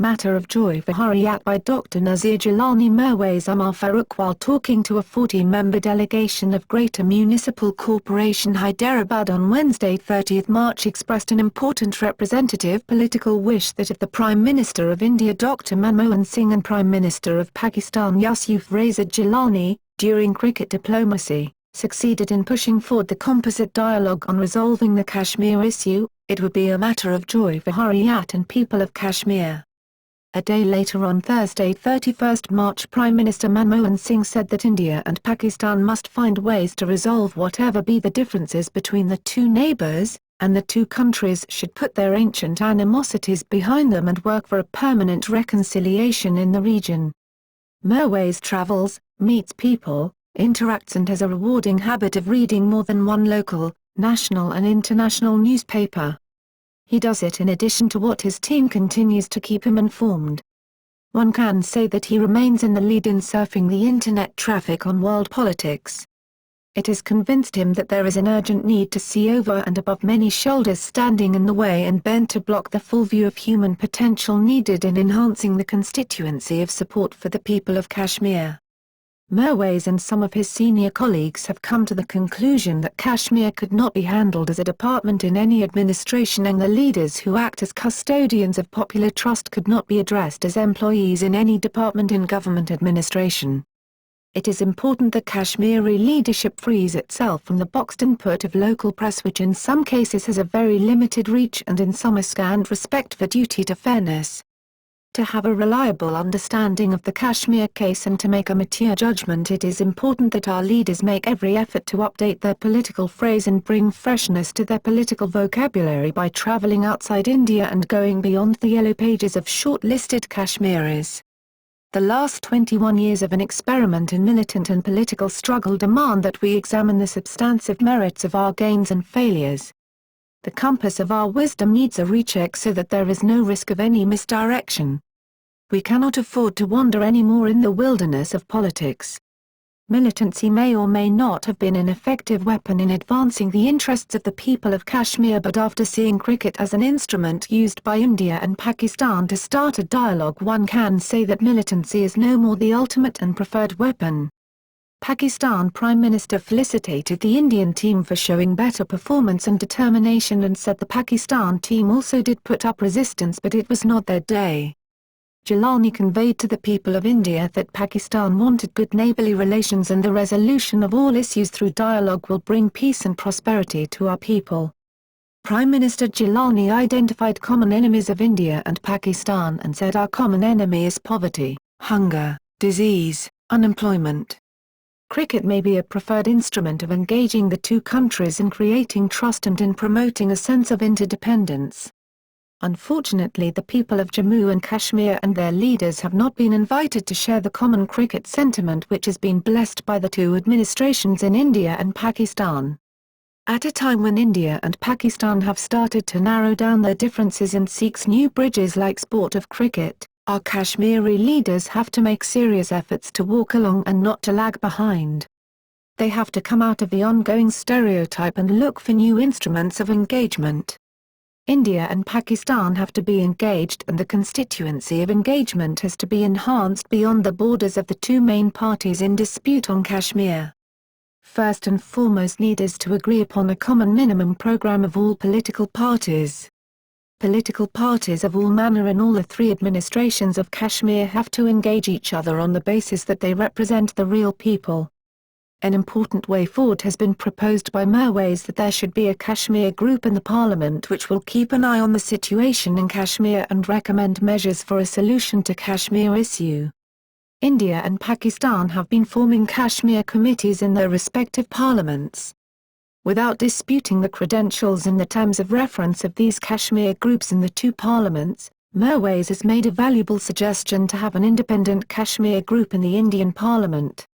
Matter of Joy for Hurriyat by Dr. Nazir Gilani Jammu while talking to a 40-member delegation of Greater Municipal Corporation Hyderabad on Wednesday 30 March expressed an important representative political wish that if the Prime Minister of India Dr. Manmohan Singh and Prime Minister of Pakistan Yusuf Raza Gilani, during cricket diplomacy, succeeded in pushing forward the composite dialogue on resolving the Kashmir issue, it would be a matter of joy for Hurriyat and people of Kashmir. A day later on Thursday 31 March Prime Minister Manmohan Singh said that India and Pakistan must find ways to resolve whatever be the differences between the two neighbours, and the two countries should put their ancient animosities behind them and work for a permanent reconciliation in the region. Mirwais travels, meets people, interacts and has a rewarding habit of reading more than one local, national and international newspaper. He does it in addition to what his team continues to keep him informed. One can say that he remains in the lead in surfing the internet traffic on world politics. It has convinced him that there is an urgent need to see over and above many shoulders standing in the way and bend to block the full view of human potential needed in enhancing the constituency of support for the people of Kashmir. Mirwais and some of his senior colleagues have come to the conclusion that Kashmir could not be handled as a department in any administration and the leaders who act as custodians of popular trust could not be addressed as employees in any department in government administration. It is important that Kashmiri leadership frees itself from the boxed input of local press which in some cases has a very limited reach and in some a scant respect for duty to fairness. To have a reliable understanding of the Kashmir case and to make a mature judgment, it is important that our leaders make every effort to update their political phrase and bring freshness to their political vocabulary by travelling outside India and going beyond the yellow pages of short-listed Kashmiris. The last 21 years of an experiment in militant and political struggle demand that we examine the substantive merits of our gains and failures. The compass of our wisdom needs a recheck so that there is no risk of any misdirection. We cannot afford to wander any more in the wilderness of politics. Militancy may or may not have been an effective weapon in advancing the interests of the people of Kashmir, but after seeing cricket as an instrument used by India and Pakistan to start a dialogue, one can say that militancy is no more the ultimate and preferred weapon. Pakistan Prime Minister felicitated the Indian team for showing better performance and determination and said the Pakistan team also did put up resistance but it was not their day. Gilani conveyed to the people of India that Pakistan wanted good neighbourly relations and the resolution of all issues through dialogue will bring peace and prosperity to our people. Prime Minister Gilani identified common enemies of India and Pakistan and said our common enemy is poverty, hunger, disease, unemployment. Cricket may be a preferred instrument of engaging the two countries in creating trust and in promoting a sense of interdependence. Unfortunately, the people of Jammu and Kashmir and their leaders have not been invited to share the common cricket sentiment which has been blessed by the two administrations in India and Pakistan. At a time when India and Pakistan have started to narrow down their differences and seeks new bridges like sport of cricket, our Kashmiri leaders have to make serious efforts to walk along and not to lag behind. They have to come out of the ongoing stereotype and look for new instruments of engagement. India and Pakistan have to be engaged and the constituency of engagement has to be enhanced beyond the borders of the two main parties in dispute on Kashmir. First and foremost need is to agree upon a common minimum program of all political parties. Political parties of all manner in all the three administrations of Kashmir have to engage each other on the basis that they represent the real people. An important way forward has been proposed by Mirwais that there should be a Kashmir group in the parliament which will keep an eye on the situation in Kashmir and recommend measures for a solution to Kashmir issue. India and Pakistan have been forming Kashmir committees in their respective parliaments. Without disputing the credentials and the terms of reference of these Kashmir groups in the two parliaments, Mirwais has made a valuable suggestion to have an independent Kashmir group in the Indian Parliament.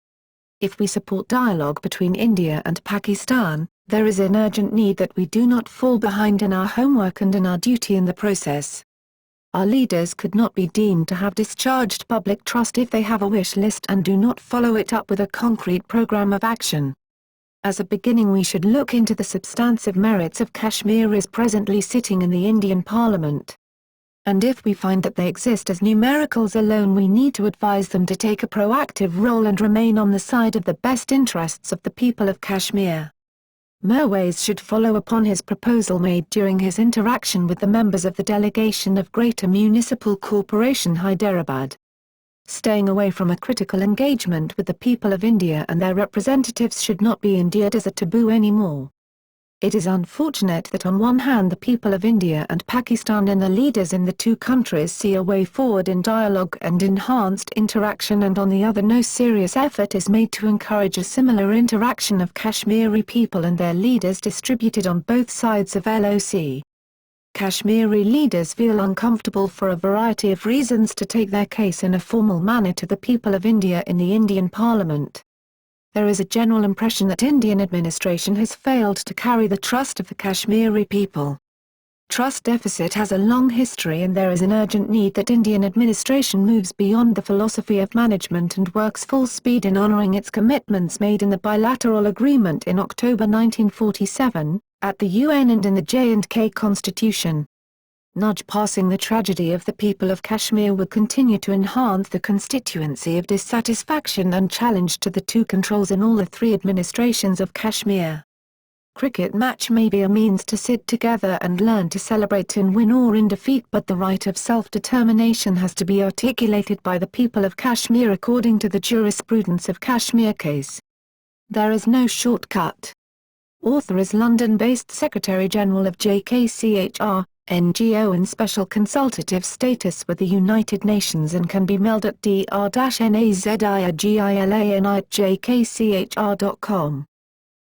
If we support dialogue between India and Pakistan, there is an urgent need that we do not fall behind in our homework and in our duty in the process. Our leaders could not be deemed to have discharged public trust if they have a wish list and do not follow it up with a concrete program of action. As a beginning, we should look into the substantive merits of Kashmir as presently sitting in the Indian Parliament. And if we find that they exist as numericals alone, we need to advise them to take a proactive role and remain on the side of the best interests of the people of Kashmir. Mirwais should follow upon his proposal made during his interaction with the members of the delegation of Greater Municipal Corporation Hyderabad. Staying away from a critical engagement with the people of India and their representatives should not be endured as a taboo anymore. It is unfortunate that on one hand the people of India and Pakistan and the leaders in the two countries see a way forward in dialogue and enhanced interaction, and on the other no serious effort is made to encourage a similar interaction of Kashmiri people and their leaders distributed on both sides of LOC. Kashmiri leaders feel uncomfortable for a variety of reasons to take their case in a formal manner to the people of India in the Indian Parliament. There is a general impression that Indian administration has failed to carry the trust of the Kashmiri people. Trust deficit has a long history, and there is an urgent need that Indian administration moves beyond the philosophy of management and works full speed in honouring its commitments made in the bilateral agreement in October 1947, at the UN and in the J&K Constitution. Nudge passing the tragedy of the people of Kashmir will continue to enhance the constituency of dissatisfaction and challenge to the two controls in all the three administrations of Kashmir. Cricket match may be a means to sit together and learn to celebrate in win or in defeat, but the right of self-determination has to be articulated by the people of Kashmir according to the jurisprudence of Kashmir case. There is no shortcut. Author is London-based Secretary-General of JKCHR, NGO in special consultative status with the United Nations, and can be mailed at dr-nazirgilani@jkchr.com.